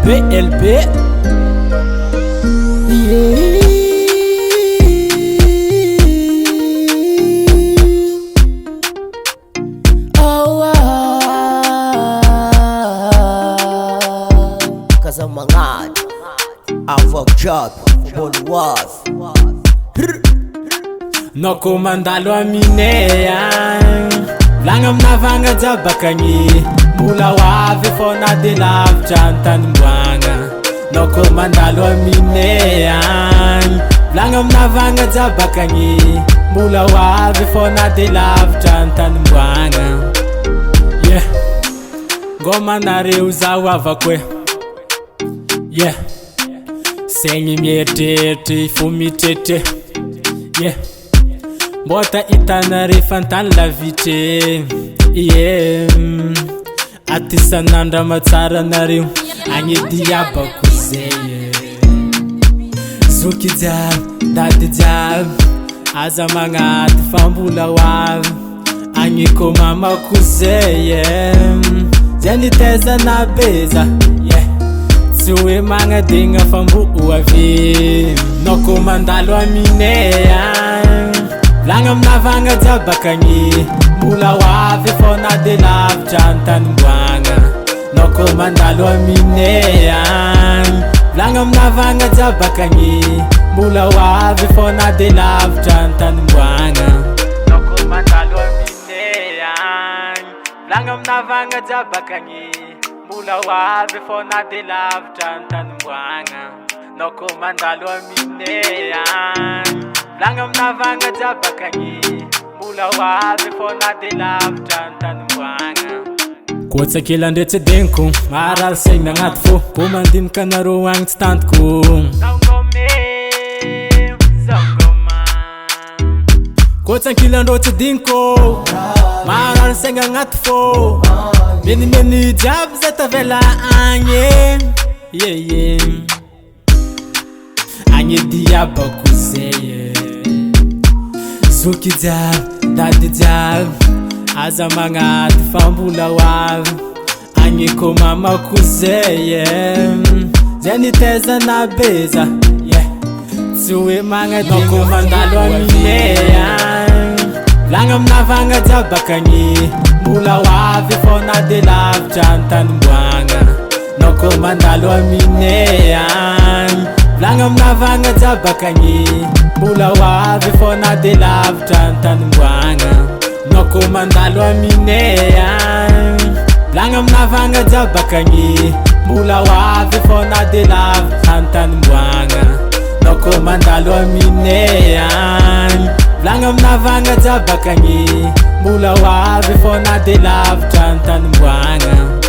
LB Kazamangan Avocad Bolwas Noko mandalo aminea Langam navanga jabakani Mula wave fona de lavitra antany mboanga Noko mandalo aminea Langam navanga jabakani Mula wave fona de lavitra antany mboanga Yeah Ngoma nareo zao avakwe Yeah Saigny mieritreritra fo mitrete Yeah Mbota itana rehefa antany lavitry Yeah Aty sanandra matsara nareo Agny diabako zay Zoky jiaby, dady jiaby Aza magnaty fa mbola hoavy Agny ko mamako zay Zay nitezana beza Tsy hoe magnadigna fa mbo avy Noko mandalo aminea Lagna aminavagna jabakagny Mbola hoavy fona de lavitra antany mboagna Noko mandalo aminea Lagna aminavagna jabakagny Mbola hoavy fona de lavitra antany mboagna Noko mandalo aminea Lagna aminavagna jabakagny Mbola hoavy fona de lavitra antany mboagna Noko mandalo aminea Lagna aminavagna jabakagny Mbola hoavy fona de lavitra antany mboagna Koa kely andre tsy adegniko Marary saigna agnaty fô Ko mandinika anareo agny tsy tantiko Koa kely andreo tsy adegniko Marary saigna agnaty fô Menimeny jiaby zay tavela agny Agny diabako zay Zoky jiaby, dady jiaby Aza magnaty fa mbola hoavy Agny ko mamako zay Zay nitezana beza Tsy hoe magnadigna Noko mandalo aminea Lagna aminavagna jabakagny Mbola hoavy fona de lavitra antany mboagna Noko mandalo aminea Lagna aminavagna jabakagny Mbola hoavy fona de lavitra antany mboagna Noko mandalo aminea Lagna aminavagna jabakagny Mbola hoavy fona de lavitra antany mboagna Noko mandalo aminea Lagna aminavagna jabakagny Mbola hoavy fona de lavitra antany mboagna